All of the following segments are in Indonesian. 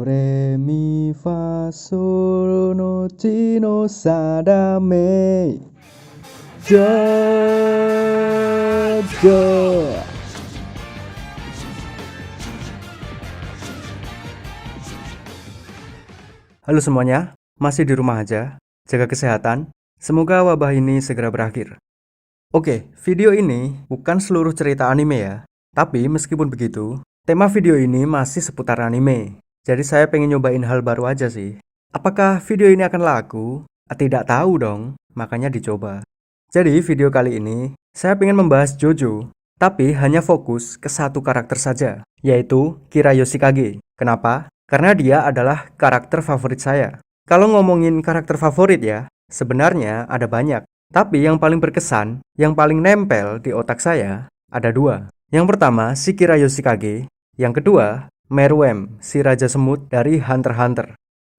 re mi fa sol no chi no sa da me do do. Halo semuanya, masih di rumah aja, jaga kesehatan. Semoga wabah ini segera berakhir. Oke, video ini bukan seluruh cerita anime ya. Tapi meskipun begitu, tema video ini masih seputar anime. Jadi saya pengen nyobain hal baru aja sih. Apakah video ini akan laku? Tidak tahu dong, makanya dicoba. Jadi video kali ini, saya pengen membahas JoJo. Tapi hanya fokus ke satu karakter saja, yaitu Kira Yoshikage. Kenapa? Karena dia adalah karakter favorit saya. Kalau ngomongin karakter favorit ya, sebenarnya ada banyak. Tapi yang paling berkesan, yang paling nempel di otak saya, ada dua. Yang pertama, si Kira Yoshikage. Yang kedua, Meruem, si Raja Semut dari Hunter x Hunter.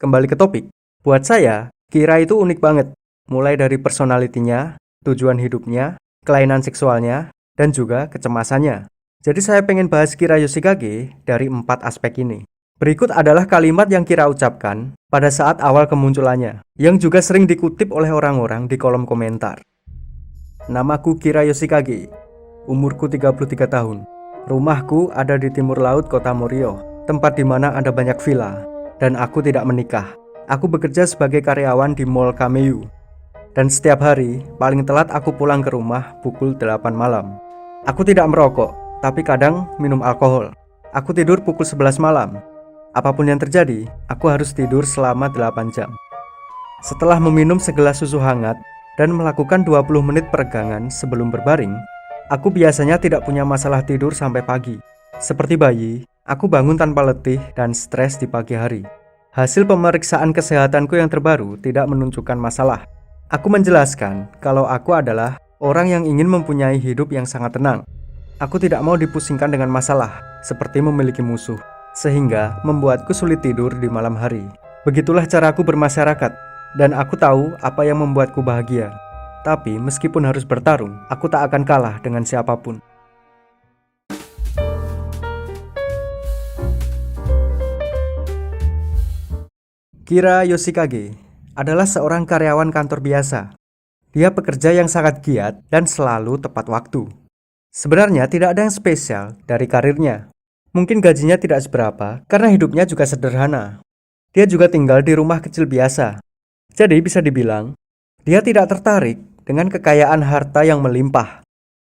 Kembali ke topik. Buat saya, Kira itu unik banget. Mulai dari personalitinya, tujuan hidupnya, kelainan seksualnya, dan juga kecemasannya. Jadi saya pengen bahas Kira Yoshikage dari 4 aspek ini. Berikut adalah kalimat yang Kira ucapkan pada saat awal kemunculannya, yang juga sering dikutip oleh orang-orang di kolom komentar. Namaku Kira Yoshikage, umurku 33 tahun. Rumahku ada di timur laut kota Morio, tempat di mana ada banyak villa, dan aku tidak menikah. Aku bekerja sebagai karyawan di Mall Kameu. Dan setiap hari, paling telat aku pulang ke rumah pukul 8 malam. Aku tidak merokok, tapi kadang minum alkohol. Aku tidur pukul 11 malam. Apapun yang terjadi, aku harus tidur selama 8 jam. Setelah meminum segelas susu hangat dan melakukan 20 menit peregangan sebelum berbaring, aku biasanya tidak punya masalah tidur sampai pagi. Seperti bayi, aku bangun tanpa letih dan stres di pagi hari. Hasil pemeriksaan kesehatanku yang terbaru tidak menunjukkan masalah. Aku menjelaskan kalau aku adalah orang yang ingin mempunyai hidup yang sangat tenang. Aku tidak mau dipusingkan dengan masalah, seperti memiliki musuh, sehingga membuatku sulit tidur di malam hari. Begitulah caraku bermasyarakat, dan aku tahu apa yang membuatku bahagia. Tapi meskipun harus bertarung, aku tak akan kalah dengan siapapun. Kira Yoshikage adalah seorang karyawan kantor biasa. Dia pekerja yang sangat giat dan selalu tepat waktu. Sebenarnya tidak ada yang spesial dari karirnya. Mungkin gajinya tidak seberapa karena hidupnya juga sederhana. Dia juga tinggal di rumah kecil biasa. Jadi bisa dibilang, dia tidak tertarik dengan kekayaan harta yang melimpah.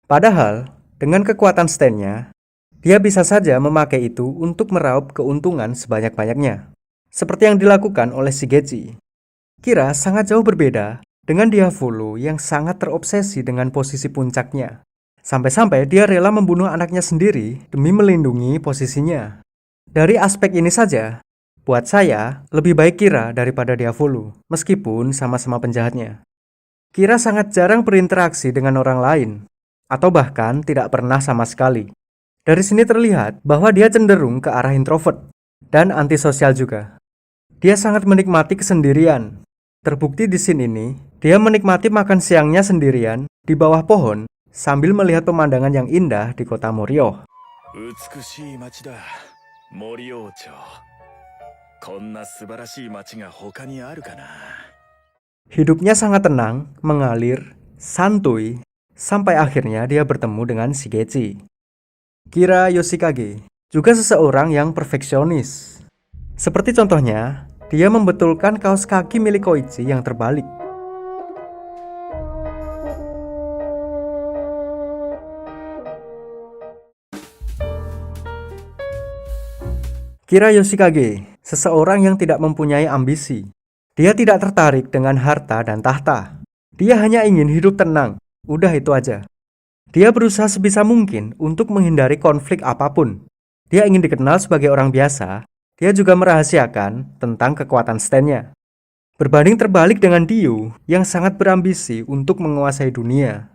Padahal, dengan kekuatan stand-nya, dia bisa saja memakai itu untuk meraup keuntungan sebanyak-banyaknya. Seperti yang dilakukan oleh Shigechi. Kira sangat jauh berbeda dengan Diavolo yang sangat terobsesi dengan posisi puncaknya. Sampai-sampai dia rela membunuh anaknya sendiri demi melindungi posisinya. Dari aspek ini saja, buat saya lebih baik Kira daripada Diavolo, meskipun sama-sama penjahatnya. Kira sangat jarang berinteraksi dengan orang lain, atau bahkan tidak pernah sama sekali. Dari sini terlihat bahwa dia cenderung ke arah introvert dan antisosial juga. Dia sangat menikmati kesendirian. Terbukti di scene ini, dia menikmati makan siangnya sendirian di bawah pohon sambil melihat pemandangan yang indah di kota Morio. Hidupnya sangat tenang, mengalir, santuy, sampai akhirnya dia bertemu dengan Shigechi. Kira Yoshikage juga seseorang yang perfeksionis. Seperti contohnya, dia membetulkan kaos kaki milik Koichi yang terbalik. Kira Yoshikage, seseorang yang tidak mempunyai ambisi. Dia tidak tertarik dengan harta dan tahta. Dia hanya ingin hidup tenang, udah itu aja. Dia berusaha sebisa mungkin untuk menghindari konflik apapun. Dia ingin dikenal sebagai orang biasa. Dia juga merahasiakan tentang kekuatan stand-nya. Berbanding terbalik dengan Dio yang sangat berambisi untuk menguasai dunia.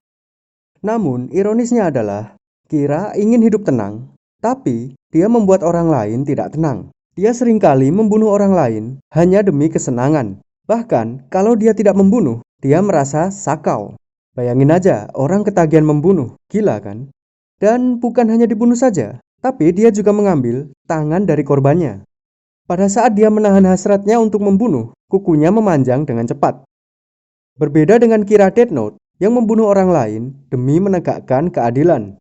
Namun, ironisnya adalah, Kira ingin hidup tenang, tapi dia membuat orang lain tidak tenang. Dia seringkali membunuh orang lain hanya demi kesenangan. Bahkan, kalau dia tidak membunuh, dia merasa sakau. Bayangin aja, orang ketagihan membunuh, gila kan? Dan bukan hanya dibunuh saja, tapi dia juga mengambil tangan dari korbannya. Pada saat dia menahan hasratnya untuk membunuh, kukunya memanjang dengan cepat. Berbeda dengan Kira Death Note yang membunuh orang lain demi menegakkan keadilan.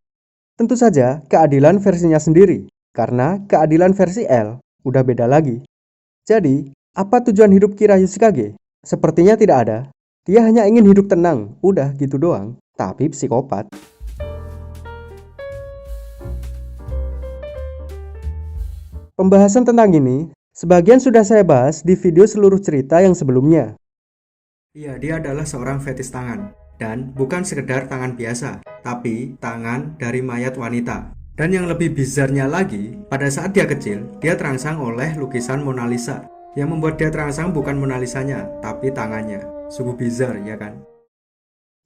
Tentu saja keadilan versinya sendiri, karena keadilan versi L udah beda lagi. Jadi, apa tujuan hidup Kira Yoshikage? Sepertinya tidak ada. Dia hanya ingin hidup tenang, udah gitu doang, tapi psikopat. Pembahasan tentang ini, sebagian sudah saya bahas di video seluruh cerita yang sebelumnya. Iya, dia adalah seorang fetis tangan. Dan bukan sekedar tangan biasa, tapi tangan dari mayat wanita. Dan yang lebih bizarnya lagi, pada saat dia kecil, dia terangsang oleh lukisan Mona Lisa. Yang membuat dia terangsang bukan Mona Lisanya, tapi tangannya. Sungguh bizar, ya kan?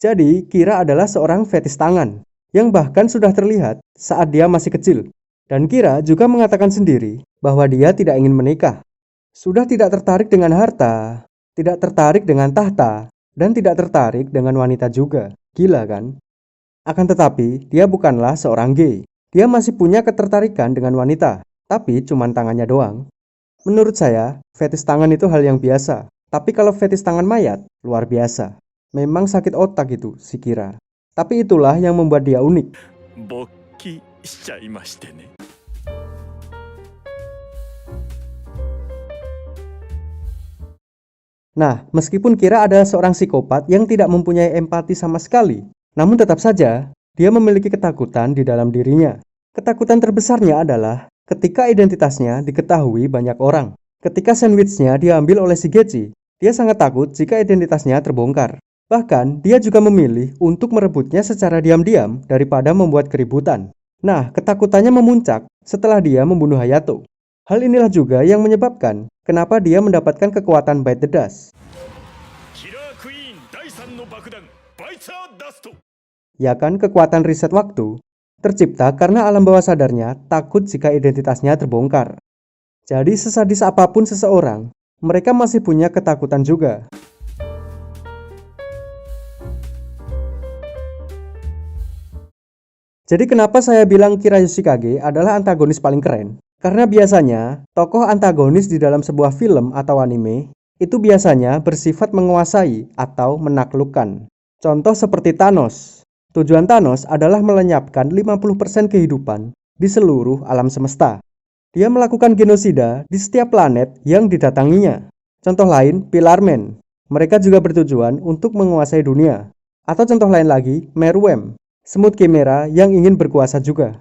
Jadi, Kira adalah seorang fetis tangan, yang bahkan sudah terlihat saat dia masih kecil. Dan Kira juga mengatakan sendiri bahwa dia tidak ingin menikah. Sudah tidak tertarik dengan harta, tidak tertarik dengan tahta, dan tidak tertarik dengan wanita juga. Gila kan? Akan tetapi, dia bukanlah seorang gay. Dia masih punya ketertarikan dengan wanita, tapi cuman tangannya doang. Menurut saya, fetis tangan itu hal yang biasa. Tapi kalau fetis tangan mayat, luar biasa. Memang sakit otak itu, si Kira. Tapi itulah yang membuat dia unik. Bokki shichaimashite ne. Nah, meskipun Kira adalah seorang psikopat yang tidak mempunyai empati sama sekali, namun tetap saja, dia memiliki ketakutan di dalam dirinya. Ketakutan terbesarnya adalah ketika identitasnya diketahui banyak orang. Ketika sandwichnya diambil oleh si Geci, dia sangat takut jika identitasnya terbongkar. Bahkan, dia juga memilih untuk merebutnya secara diam-diam daripada membuat keributan. Nah, ketakutannya memuncak setelah dia membunuh Hayato. Hal inilah juga yang menyebabkan kenapa dia mendapatkan kekuatan Bite the Dust. Ya kan, kekuatan riset waktu tercipta karena alam bawah sadarnya takut jika identitasnya terbongkar. Jadi sesadis apapun seseorang, mereka masih punya ketakutan juga. Jadi kenapa saya bilang Kira Yoshikage adalah antagonis paling keren? Karena biasanya, tokoh antagonis di dalam sebuah film atau anime itu biasanya bersifat menguasai atau menaklukkan. Contoh seperti Thanos. Tujuan Thanos adalah melenyapkan 50% kehidupan di seluruh alam semesta. Dia melakukan genosida di setiap planet yang didatanginya. Contoh lain, Pillar Man. Mereka juga bertujuan untuk menguasai dunia. Atau contoh lain lagi, Meruem, semut Chimera yang ingin berkuasa juga.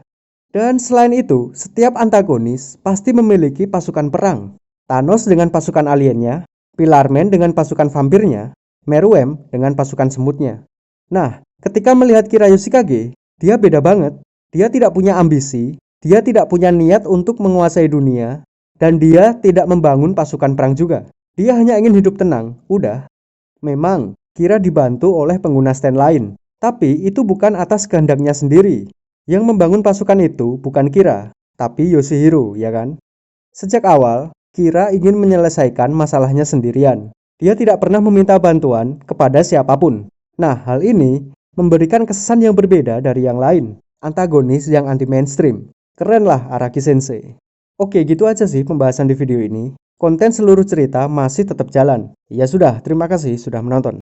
Dan selain itu, setiap antagonis pasti memiliki pasukan perang. Thanos dengan pasukan aliennya, Pillar Man dengan pasukan vampirnya, Meruem dengan pasukan semutnya. Nah, ketika melihat Kira Yoshikage, dia beda banget. Dia tidak punya ambisi, dia tidak punya niat untuk menguasai dunia, dan dia tidak membangun pasukan perang juga. Dia hanya ingin hidup tenang, udah. Memang, Kira dibantu oleh pengguna stand lain, tapi itu bukan atas kehendaknya sendiri. Yang membangun pasukan itu bukan Kira, tapi Yoshihiro, ya kan? Sejak awal, Kira ingin menyelesaikan masalahnya sendirian. Dia tidak pernah meminta bantuan kepada siapapun. Nah, hal ini memberikan kesan yang berbeda dari yang lain. Antagonis yang anti-mainstream. Keren lah Araki Sensei. Oke, gitu aja sih pembahasan di video ini. Konten seluruh cerita masih tetap jalan. Ya sudah, terima kasih sudah menonton.